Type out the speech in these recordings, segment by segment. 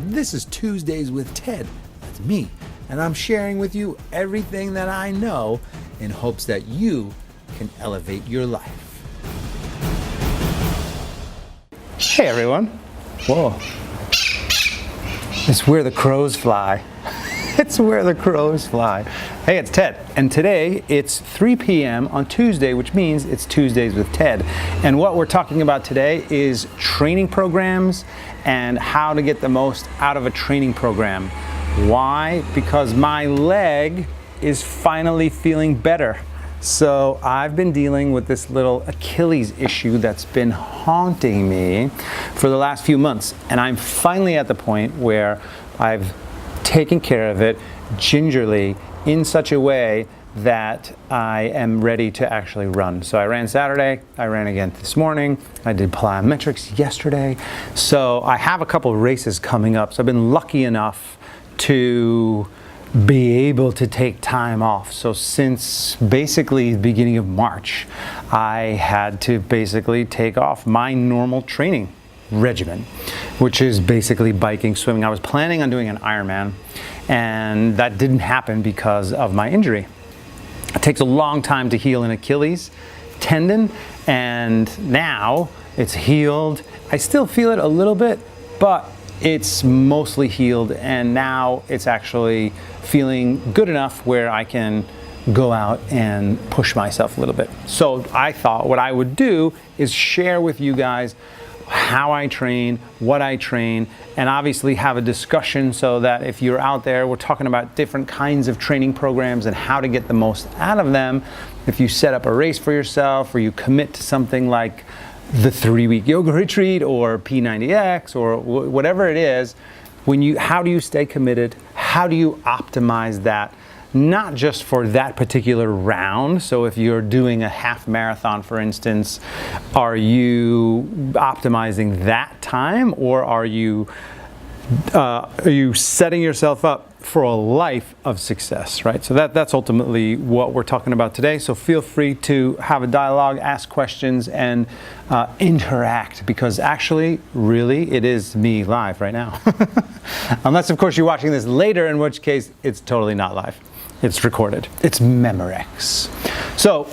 This is Tuesdays with Ted. That's me. And I'm sharing with you everything that I know in hopes that you can elevate your life. Hey everyone. Whoa. It's where the crows fly. It's where the crows fly. Hey, it's Ted, and today it's 3 p.m. on Tuesday, which means it's Tuesdays with Ted. And what we're talking about today is training programs and how to get the most out of a training program. Why? Because my leg is finally feeling better. So I've been dealing with this little Achilles issue that's been haunting me for the last few months. And I'm finally at the point where I've taken care of it gingerly in such a way that I am ready to actually run. So I ran Saturday, I ran again this morning, I did plyometrics yesterday. So I have a couple of races coming up. So I've been lucky enough to be able to take time off. So since basically the beginning of March, I had to basically take off my normal training regimen, which is basically biking, swimming. I was planning on doing an Ironman, and that didn't happen because of my injury. It takes a long time to heal an Achilles tendon, and now it's healed. I still feel it a little bit, but it's mostly healed, and now it's actually feeling good enough where I can go out and push myself a little bit. So I thought what I would do is share with you guys how I train, what I train, and obviously have a discussion so that if you're out there, we're talking about different kinds of training programs and how to get the most out of them. If you set up a race for yourself, or you commit to something like the 3-week yoga retreat or P90X or whatever it is, how do you stay committed? How do you optimize that? Not just for that particular round. So if you're doing a half marathon, for instance, are you optimizing that time, or are you setting yourself up for a life of success, right? So that's ultimately what we're talking about today. So feel free to have a dialogue, ask questions, and interact, because actually, really, it is me live right now. Unless, of course, you're watching this later, in which case it's totally not live. It's recorded. It's Memorex. So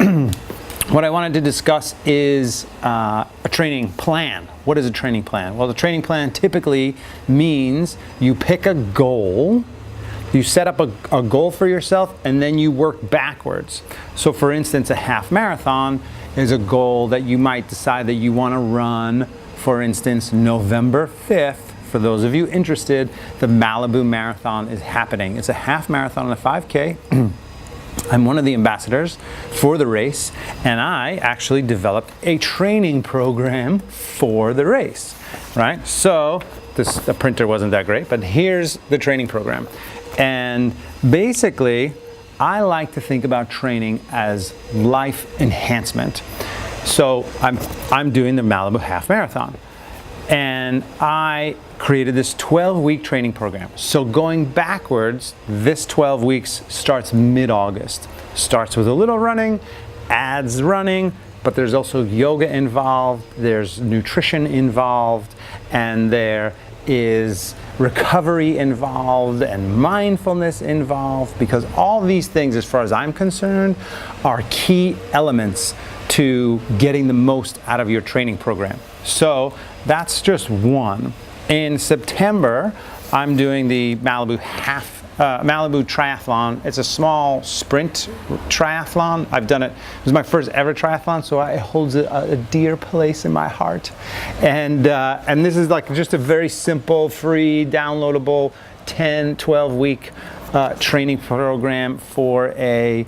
what I wanted to discuss is a training plan. What is a training plan? Well, the training plan typically means you pick a goal, you set up a goal for yourself, and then you work backwards. So for instance, a half marathon is a goal that you might decide that you want to run, for instance, November 5th. For those of you interested, the Malibu Marathon is happening. It's a half marathon and a 5K. I'm one of the ambassadors for the race, and I actually developed a training program for the race, right? So the printer wasn't that great, but here's the training program. And basically, I like to think about training as life enhancement. So I'm doing the Malibu Half Marathon, and I created this 12-week training program. So going backwards, this 12 weeks starts mid-August. Starts with a little running, adds running, but there's also yoga involved, there's nutrition involved, and there is recovery involved and mindfulness involved, because all these things, as far as I'm concerned, are key elements to getting the most out of your training program. So that's just one. In September, I'm doing the Malibu triathlon. It's a small sprint triathlon. I've done it. It was my first ever triathlon, so it holds a dear place in my heart. And this is like just a very simple, free, downloadable 10, 12-week training program for a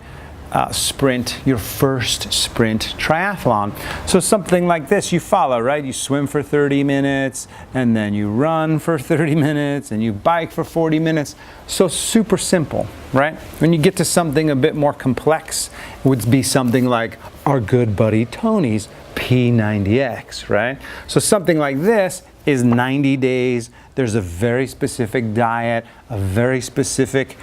sprint, your first sprint triathlon. So something like this you follow, right? You swim for 30 minutes, and then you run for 30 minutes, and you bike for 40 minutes. So super simple, right? When you get to something a bit more complex, it would be something like our good buddy Tony's P90X, right? So something like this is 90 days. There's a very specific diet, a very specific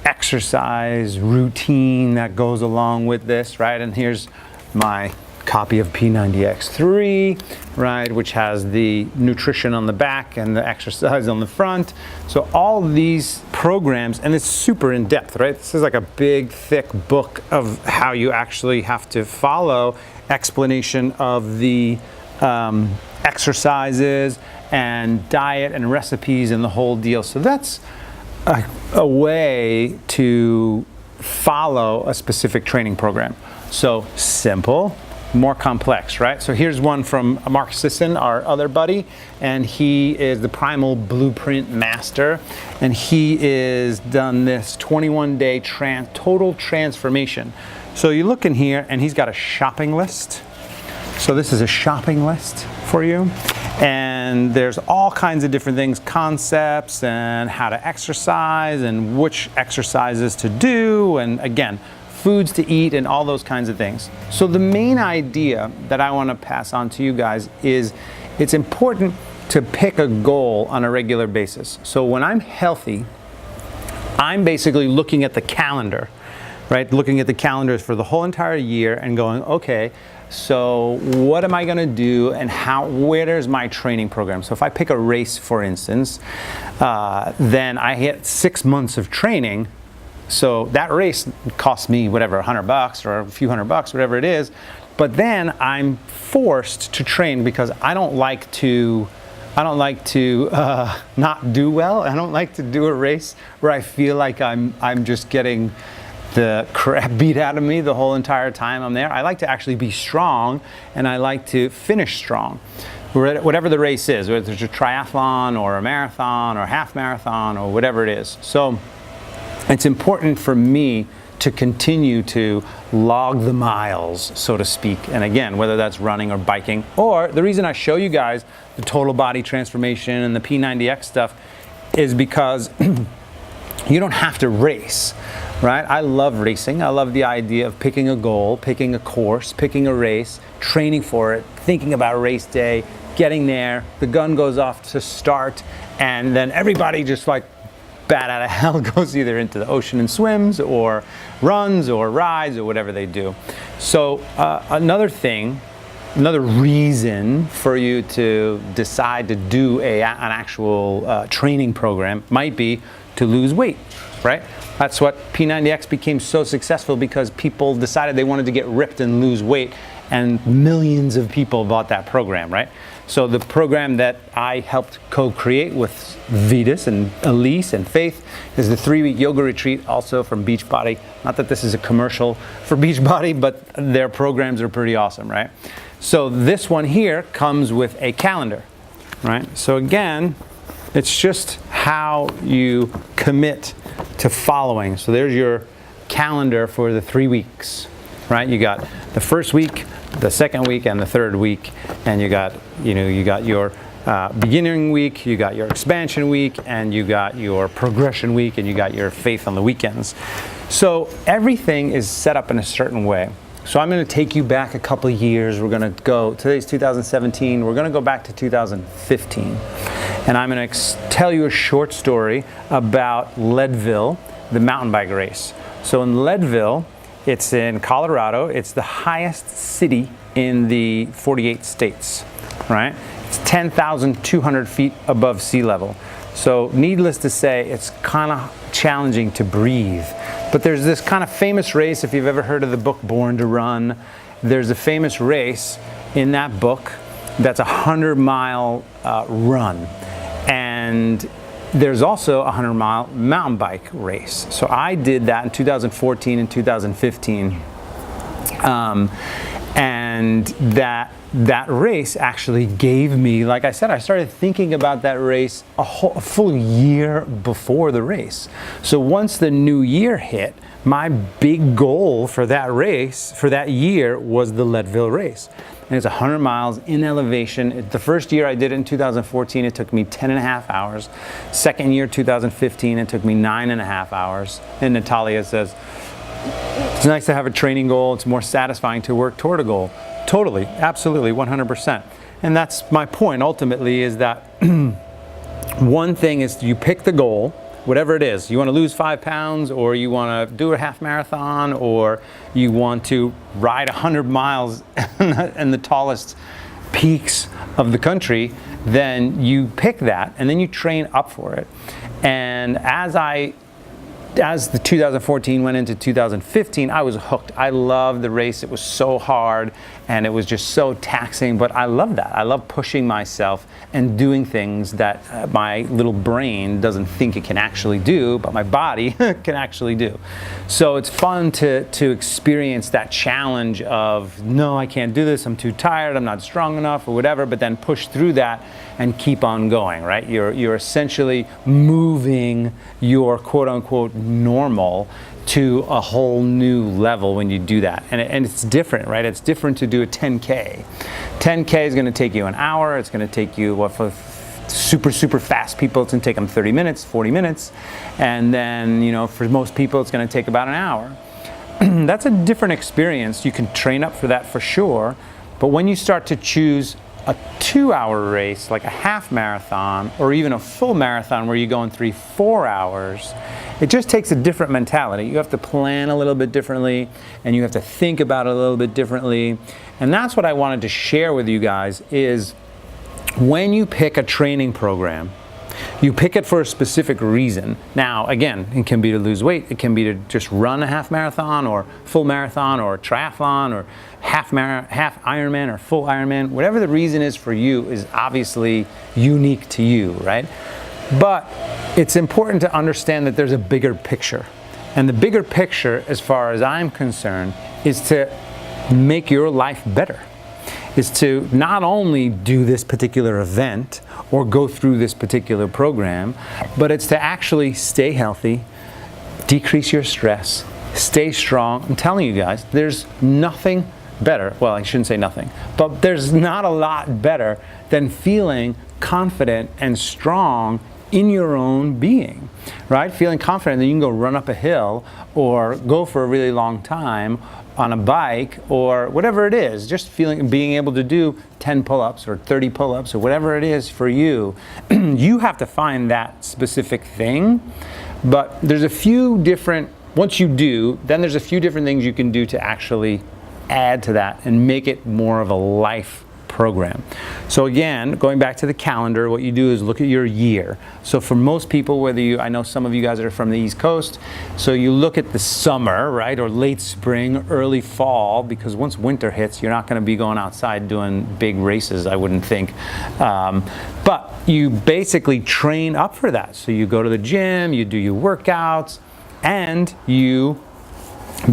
exercise routine that goes along with this, right? And here's my copy of P90X3, right, which has the nutrition on the back and the exercise on the front. So all these programs, and it's super in depth, right? This is like a big, thick book of how you actually have to follow, explanation of the exercises and diet and recipes and the whole deal. So that's a way to follow a specific training program. So simple, more complex, right? So here's one from Mark Sisson, our other buddy, and he is the Primal Blueprint master, and he is done this 21-day total transformation. So you look in here, and he's got a shopping list. So this is a shopping list for you, and there's all kinds of different things, concepts, and how to exercise, and which exercises to do, and again, foods to eat and all those kinds of things. So the main idea that I want to pass on to you guys is it's important to pick a goal on a regular basis. So when I'm healthy, I'm basically looking at the calendar, right? Looking at the calendars for the whole entire year and going, okay, so what am I going to do and where's my training program? So if I pick a race, for instance, then I hit 6 months of training. So that race costs me whatever, $100 or a few $100, whatever it is. But then I'm forced to train because I don't like to not do well. I don't like to do a race where I feel like I'm just getting the crap beat out of me the whole entire time I'm there. I like to actually be strong, and I like to finish strong. Whatever the race is, whether it's a triathlon or a marathon or a half marathon or whatever it is. So it's important for me to continue to log the miles, so to speak. And again, whether that's running or biking, or the reason I show you guys the total body transformation and the P90X stuff is because you don't have to race, right? I love racing. I love the idea of picking a goal, picking a course, picking a race, training for it, thinking about race day, getting there, the gun goes off to start, and then everybody just like bat out of hell goes either into the ocean and swims or runs or rides or whatever they do. So another reason for you to decide to do an actual training program might be to lose weight, right? That's what P90X became so successful, because people decided they wanted to get ripped and lose weight, and millions of people bought that program, right? So the program that I helped co-create with Vitas and Elise and Faith is the 3-week yoga retreat, also from Beachbody. Not that this is a commercial for Beachbody, but their programs are pretty awesome, right? So this one here comes with a calendar, right? So again, it's just how you commit to following. So there's your calendar for the 3 weeks, right? You got the first week, the second week, and the third week, and you got your beginning week, you got your expansion week, and you got your progression week, and you got your faith on the weekends. So everything is set up in a certain way. So I'm going to take you back a couple of years. We're going to go, today's 2017, we're going to go back to 2015. And I'm going to tell you a short story about Leadville, the mountain bike race. So in Leadville, it's in Colorado. It's the highest city in the 48 states, right? It's 10,200 feet above sea level. So needless to say, it's kind of challenging to breathe. But there's this kind of famous race, if you've ever heard of the book Born to Run, there's a famous race in that book that's a 100-mile run. And there's also a 100-mile mountain bike race. So I did that in 2014 and 2015. And that race actually gave me, like I said, I started thinking about that race a full year before the race. So once the new year hit, my big goal for that race, for that year, was the Leadville race. And it's 100 miles in elevation. The first year I did it in 2014, it took me 10.5 hours. Second year, 2015, it took me 9.5 hours. And Natalia says, it's nice to have a training goal. It's more satisfying to work toward a goal. Totally, absolutely, 100%. And that's my point ultimately, is that one thing is you pick the goal, whatever it is. You want to lose 5 pounds, or you want to do a half marathon, or you want to ride 100 miles in the tallest peaks of the country, then you pick that and then you train up for it. And as the 2014 went into 2015, I was hooked. I loved the race. It was so hard and it was just so taxing, but I love that. I love pushing myself and doing things that my little brain doesn't think it can actually do, but my body can actually do. So it's fun to experience that challenge of, no, I can't do this, I'm too tired, I'm not strong enough, or whatever, but then push through that and keep on going, right? You're essentially moving your quote-unquote normal to a whole new level when you do that. And it's different, right? It's different to do a 10K. 10K is going to take you an hour. It's going to take you, what, for super fast people, it's going to take them 30 minutes, 40 minutes. And then, you know, for most people, it's going to take about an hour. That's a different experience. You can train up for that for sure. But when you start to choose a 2-hour race, like a half marathon, or even a full marathon where you go in 3-4 hours, it just takes a different mentality. You have to plan a little bit differently, and you have to think about it a little bit differently. And that's what I wanted to share with you guys is, when you pick a training program, you pick it for a specific reason. Now, again, it can be to lose weight, it can be to just run a half marathon or full marathon or triathlon or half Ironman or full Ironman. Whatever the reason is for you is obviously unique to you, right? But it's important to understand that there's a bigger picture. And the bigger picture, as far as I'm concerned, is to make your life better. Is to not only do this particular event or go through this particular program, but it's to actually stay healthy, decrease your stress, stay strong. I'm telling you guys, there's nothing better. Well, I shouldn't say nothing, but there's not a lot better than feeling confident and strong in your own being, right? Feeling confident that you can go run up a hill or go for a really long time on a bike or whatever it is, just being able to do 10 pull-ups or 30 pull-ups or whatever it is for you. You have to find that specific thing, but there's a few different, once you do, then there's a few different things you can do to actually add to that and make it more of a life program. So again, going back to the calendar, what you do is look at your year. So for most people, I know some of you guys are from the East Coast, so you look at the summer, right, or late spring, early fall, because once winter hits, you're not going to be going outside doing big races, I wouldn't think. But you basically train up for that. So you go to the gym, you do your workouts, and you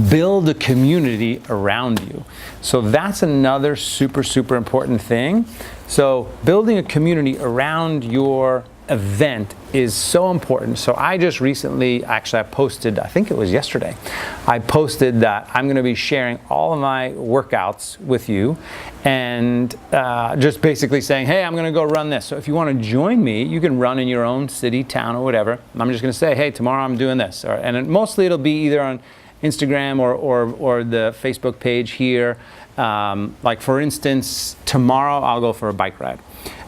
build a community around you. So that's another super important thing. So building a community around your event is so important. So I just recently, actually I posted, I think it was yesterday, I posted that I'm going to be sharing all of my workouts with you and just basically saying, hey, I'm going to go run this. So if you want to join me, you can run in your own city, town, or whatever. I'm just going to say, hey, tomorrow I'm doing this. And mostly it'll be either on Instagram or the Facebook page here. Like for instance, tomorrow I'll go for a bike ride.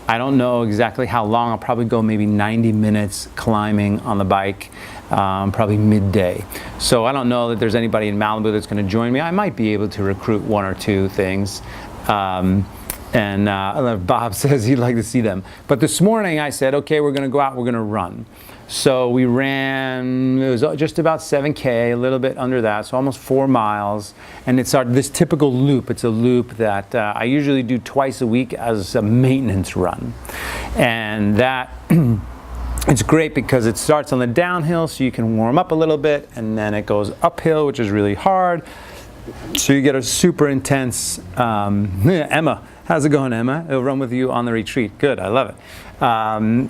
I don't know exactly how long. I'll probably go maybe 90 minutes climbing on the bike, probably midday. So I don't know that there's anybody in Malibu that's going to join me. I might be able to recruit 1 or 2 things. Bob says he'd like to see them. But this morning I said, okay, we're going to go out, we're going to run. So we ran, it was just about 7K, a little bit under that, so almost 4 miles. And it's this typical loop. It's a loop that I usually do twice a week as a maintenance run. And that, it's great because it starts on the downhill, so you can warm up a little bit, and then it goes uphill, which is really hard. So you get a super intense, Emma, how's it going, Emma? It'll run with you on the retreat. Good, I love it. And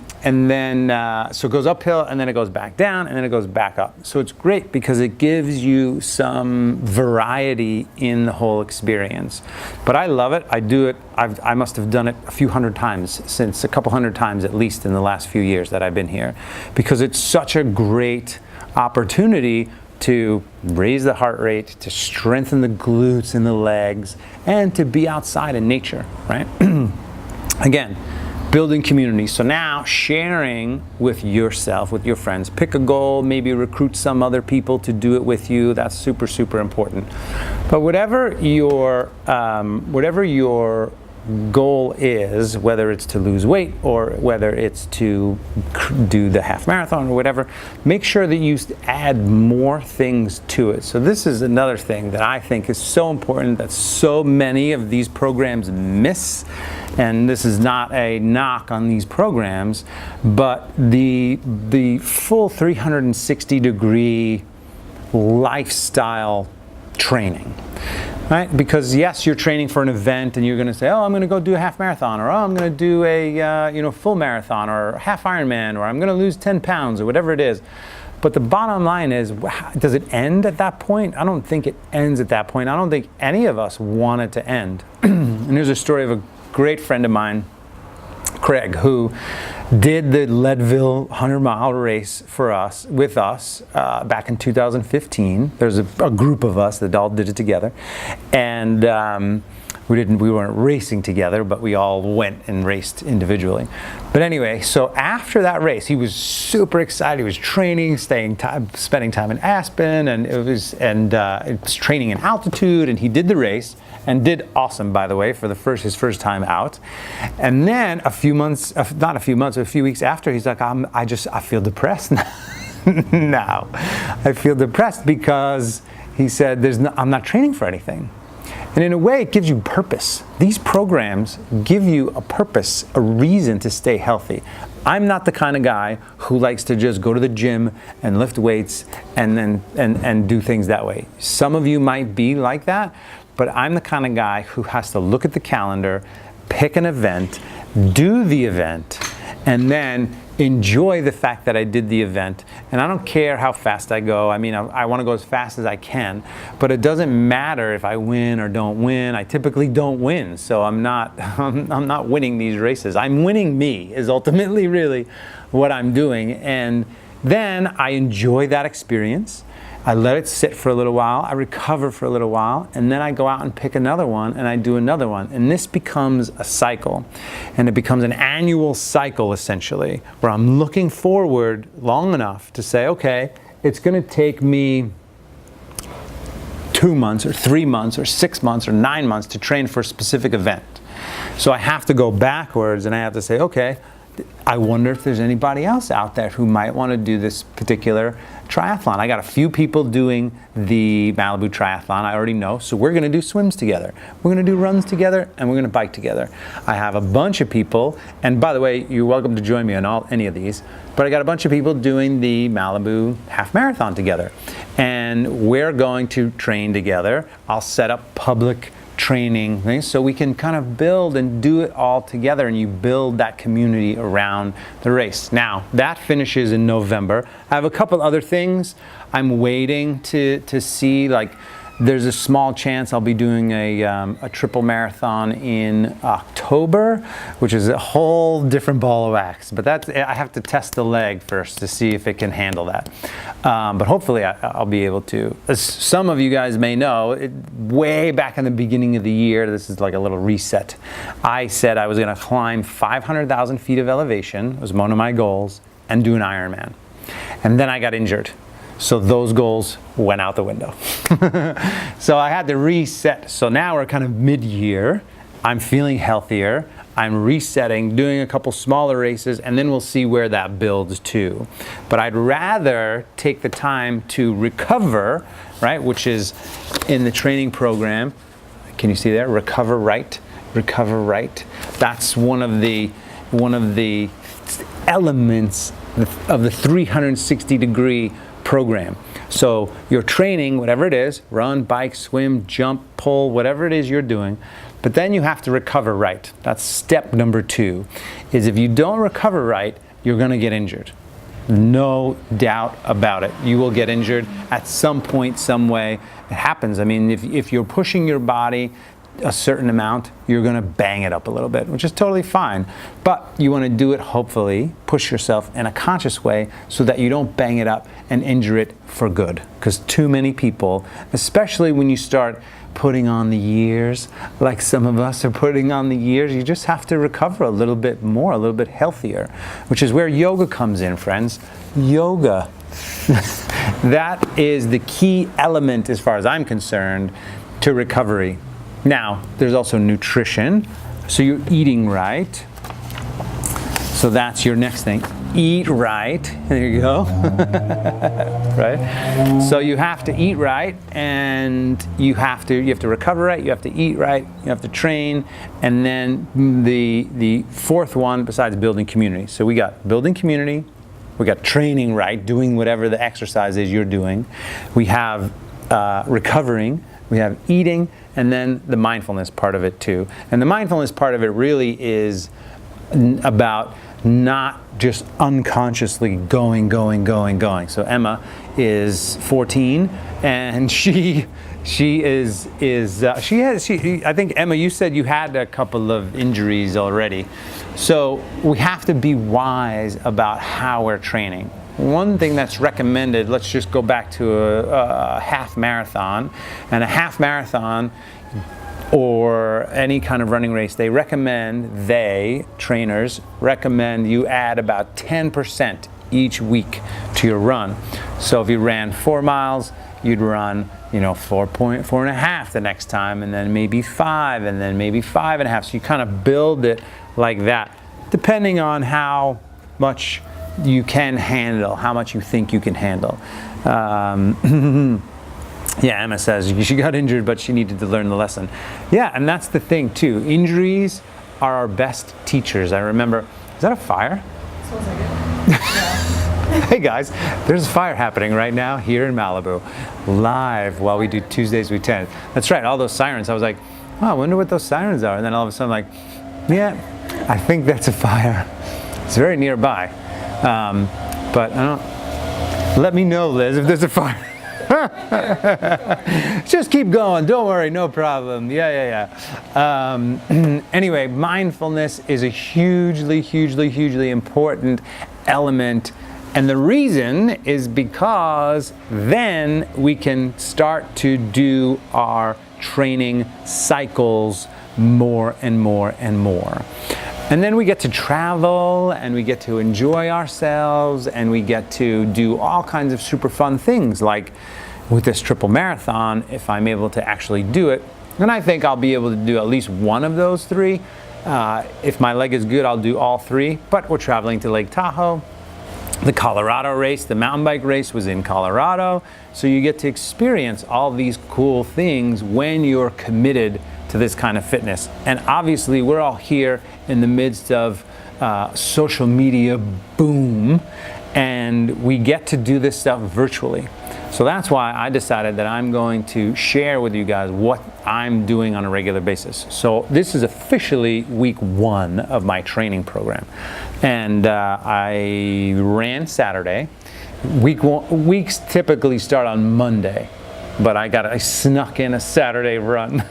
then, so it goes uphill, and then it goes back down, and then it goes back up. So it's great because it gives you some variety in the whole experience. But I love it. I do it. I must have done it a few hundred times, since a couple hundred times at least in the last few years that I've been here, because it's such a great opportunity to raise the heart rate, to strengthen the glutes and the legs, and to be outside in nature, right? Again, building community. So now sharing with yourself, with your friends. Pick a goal, maybe recruit some other people to do it with you. That's super, super important. But whatever your goal is, whether it's to lose weight or whether it's to do the half marathon or whatever, make sure that you add more things to it. So this is another thing that I think is so important that so many of these programs miss. And this is not a knock on these programs, but the full 360-degree lifestyle training. Right? Because yes, you're training for an event and you're going to say, oh, I'm going to go do a half marathon, or oh, I'm going to do a full marathon or half Ironman, or I'm going to lose 10 pounds or whatever it is. But the bottom line is, does it end at that point? I don't think it ends at that point. I don't think any of us want it to end. And here's a story of a great friend of mine, Craig, who did the Leadville 100-mile race with us back in 2015. There's a group of us that all did it together, and we weren't racing together, but we all went and raced individually. But anyway, so after that race, he was super excited. He was training, spending time in Aspen, and it was training in altitude. And he did the race and did awesome, by the way, for his first time out. And then a few weeks after, he's like, I feel depressed now. I feel depressed because he said, I'm not training for anything. And in a way, it gives you purpose. These programs give you a purpose, a reason to stay healthy. I'm not the kind of guy who likes to just go to the gym and lift weights and do things that way. Some of you might be like that, but I'm the kind of guy who has to look at the calendar, pick an event, do the event, and then enjoy the fact that I did the event. And I don't care how fast I go. I mean, I want to go as fast as I can, but it doesn't matter if I win or don't win. I typically don't win, so I'm not winning these races. I'm winning me is ultimately really what I'm doing. And then I enjoy that experience. I let it sit for a little while, I recover for a little while, and then I go out and pick another one, and I do another one. And this becomes a cycle, and it becomes an annual cycle, essentially, where I'm looking forward long enough to say, okay, it's going to take me 2 months or 3 months or 6 months or 9 months to train for a specific event. So I have to go backwards, and I have to say, okay, I wonder if there's anybody else out there who might want to do this particular triathlon. I got a few people doing the Malibu triathlon, I already know, so we're going to do swims together. We're going to do runs together, and we're going to bike together. I have a bunch of people, and by the way, you're welcome to join me on any of these, but I got a bunch of people doing the Malibu half marathon together, and we're going to train together. I'll set up public training things so we can kind of build and do it all together, and you build that community around the race. Now that finishes in November. I have a couple other things I'm waiting to see. Like, there's a small chance I'll be doing a triple marathon in October, which is a whole different ball of wax. But I have to test the leg first to see if it can handle that. But hopefully I'll be able to. As some of you guys may know, way back in the beginning of the year, this is like a little reset, I said I was going to climb 500,000 feet of elevation. It was one of my goals, and do an Ironman. And then I got injured. So those goals went out the window. So I had to reset. So now we're kind of mid-year. I'm feeling healthier. I'm resetting, doing a couple smaller races, and then we'll see where that builds to. But I'd rather take the time to recover, right, which is in the training program. Can you see there? Recover right, recover right. That's one of the elements of the 360-degree program. So you're training, whatever it is, run, bike, swim, jump, pull, whatever it is you're doing, but then you have to recover right. That's step number 2, is if you don't recover right, you're going to get injured. No doubt about it. You will get injured at some point, some way. It happens. I mean, if you're pushing your body a certain amount, you're going to bang it up a little bit, which is totally fine. But you want to do it, hopefully, push yourself in a conscious way so that you don't bang it up and injure it for good. Because too many people, especially when you start putting on the years, like some of us are putting on the years, you just have to recover a little bit more, a little bit healthier, which is where yoga comes in, friends. Yoga. That is the key element, as far as I'm concerned, to recovery. Now, there's also nutrition. So you're eating right. So that's your next thing. Eat right. There you go. Right? So you have to eat right, and you have to recover right, you have to eat right, you have to train, and then the fourth one besides building community. So we got building community, we got training right, doing whatever the exercise is you're doing. We have recovering, we have eating, and then the mindfulness part of it too. And the mindfulness part of it really is about not just unconsciously going. So Emma is 14, and I think, Emma, you said you had a couple of injuries already. So we have to be wise about how we're training. One thing that's recommended, let's just go back to a half marathon, and a half marathon or any kind of running race, trainers recommend you add about 10% each week to your run. So if you ran 4 miles, you'd run, 4.5 the next time, and then maybe 5, and then maybe 5.5. So you kind of build it like that, depending on how much you can handle, how much you think you can handle. Yeah, Emma says she got injured, but she needed to learn the lesson. Yeah, and that's the thing too. Injuries are our best teachers. I remember, is that a fire? Smells like it. Yeah. Hey guys, there's a fire happening right now here in Malibu, live while we do Tuesdays with Ted. That's right, all those sirens. I was like, oh, I wonder what those sirens are. And then all of a sudden I'm like, yeah, I think that's a fire. It's very nearby. But I don't, let me know, Liz, if there's a fire. Just keep going, don't worry, no problem. Yeah. Anyway, mindfulness is a hugely important element, and the reason is because then we can start to do our training cycles more and more. And then we get to travel, and we get to enjoy ourselves, and we get to do all kinds of super fun things, like with this triple marathon, if I'm able to actually do it. And I think I'll be able to do at least one of those 3. If my leg is good, I'll do all 3, but we're traveling to Lake Tahoe. The Colorado race, the mountain bike race, was in Colorado. So you get to experience all these cool things when you're committed to this kind of fitness. And obviously we're all here in the midst of social media boom, and we get to do this stuff virtually. So that's why I decided that I'm going to share with you guys what I'm doing on a regular basis. So this is officially week 1 of my training program. And I ran Saturday. Weeks typically start on Monday, but I snuck in a Saturday run.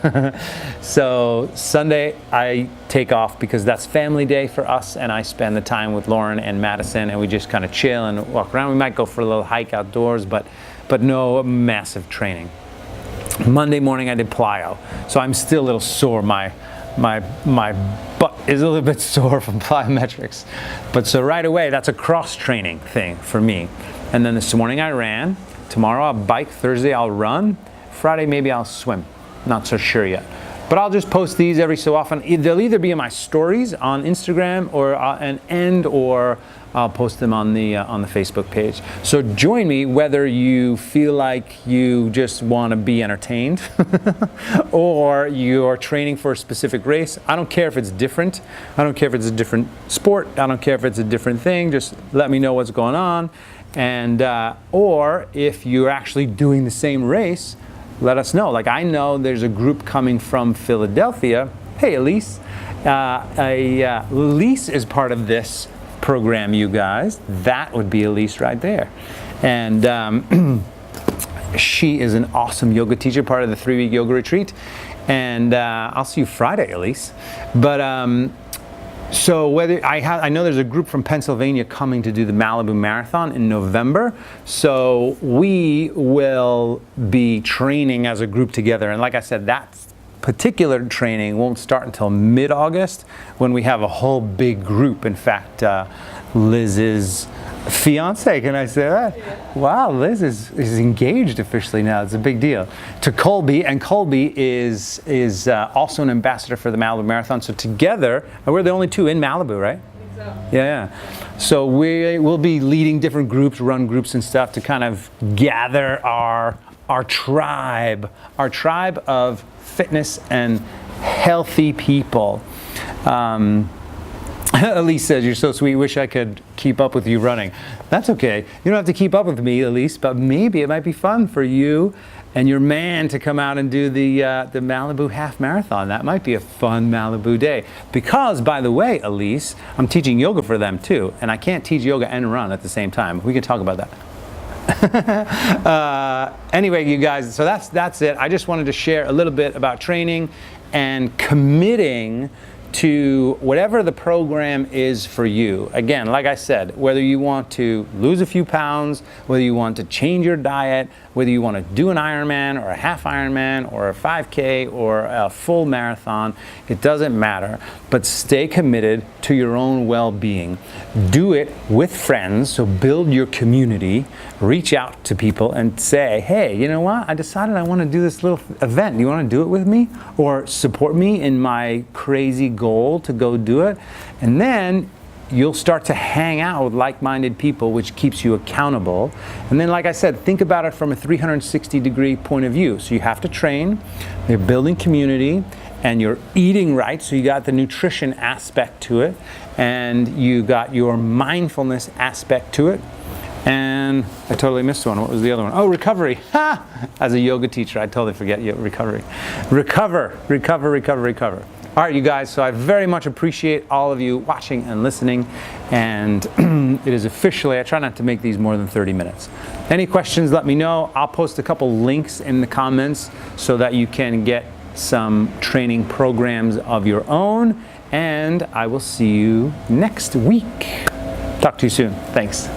So Sunday I take off because that's family day for us, and I spend the time with Lauren and Madison, and we just kind of chill and walk around. We might go for a little hike outdoors, but no massive training. Monday morning I did plyo, so I'm still a little sore. My butt is a little bit sore from plyometrics. But so right away, that's a cross training thing for me. And then this morning I ran. Tomorrow I'll bike. Thursday I'll run. Friday maybe I'll swim. Not so sure yet. But I'll just post these every so often. They'll either be in my stories on Instagram or or I'll post them on the Facebook page. So join me whether you feel like you just want to be entertained or you're training for a specific race. I don't care if it's different. I don't care if it's a different sport. I don't care if it's a different thing. Just let me know what's going on. And or if you're actually doing the same race, let us know. Like, I know there's a group coming from Philadelphia. Hey, Elise. Elise is part of this program, you guys. That would be Elise right there. And she is an awesome yoga teacher, part of the 3-week yoga retreat. and I'll see you Friday, Elise. But so whether I know there's a group from Pennsylvania coming to do the Malibu Marathon in November, so we will be training as a group together. And like I said, that particular training won't start until mid-August, when we have a whole big group. In fact, Liz's fiance, can I say that? Yeah. Wow, Liz is engaged officially now. It's a big deal. To Colby, and Colby is also an ambassador for the Malibu Marathon. So together, we're the only two in Malibu, right? I think so. Yeah. So we will be leading different groups, run groups and stuff to kind of gather our tribe of fitness and healthy people. Elise says, "You're so sweet, wish I could keep up with you running." That's okay. You don't have to keep up with me, Elise, but maybe it might be fun for you and your man to come out and do the Malibu half marathon. That might be a fun Malibu day. Because, by the way, Elise, I'm teaching yoga for them too, and I can't teach yoga and run at the same time. We can talk about that. Anyway, you guys, so that's it. I just wanted to share a little bit about training and committing to whatever the program is for you. Again, like I said, whether you want to lose a few pounds, whether you want to change your diet, whether you want to do an Ironman or a half Ironman or a 5K or a full marathon, it doesn't matter. But stay committed to your own well-being. Do it with friends, so build your community. Reach out to people and say, hey, you know what? I decided I want to do this little event. You want to do it with me? Or support me in my crazy goal to go do it? And then you'll start to hang out with like-minded people, which keeps you accountable. And then, like I said, think about it from a 360-degree point of view. So you have to train, you're building community, and you're eating right, so you got the nutrition aspect to it, and you got your mindfulness aspect to it. And I totally missed one. What was the other one? Oh, recovery. Ha! As a yoga teacher, I totally forget recovery. Recover. All right, you guys, so I very much appreciate all of you watching and listening, and it is officially, I try not to make these more than 30 minutes. Any questions, let me know. I'll post a couple links in the comments so that you can get some training programs of your own, and I will see you next week. Talk to you soon. Thanks.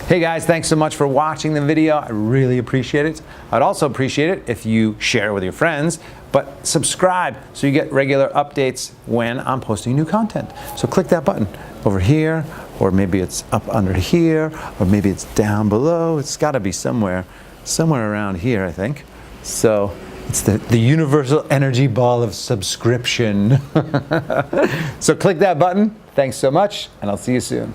Hey guys, thanks so much for watching the video. I really appreciate it. I'd also appreciate it if you share it with your friends, but subscribe so you get regular updates when I'm posting new content. So click that button over here, or maybe it's up under here, or maybe it's down below. It's gotta be somewhere around here, I think. So it's the universal energy ball of subscription. So click that button. Thanks so much, and I'll see you soon.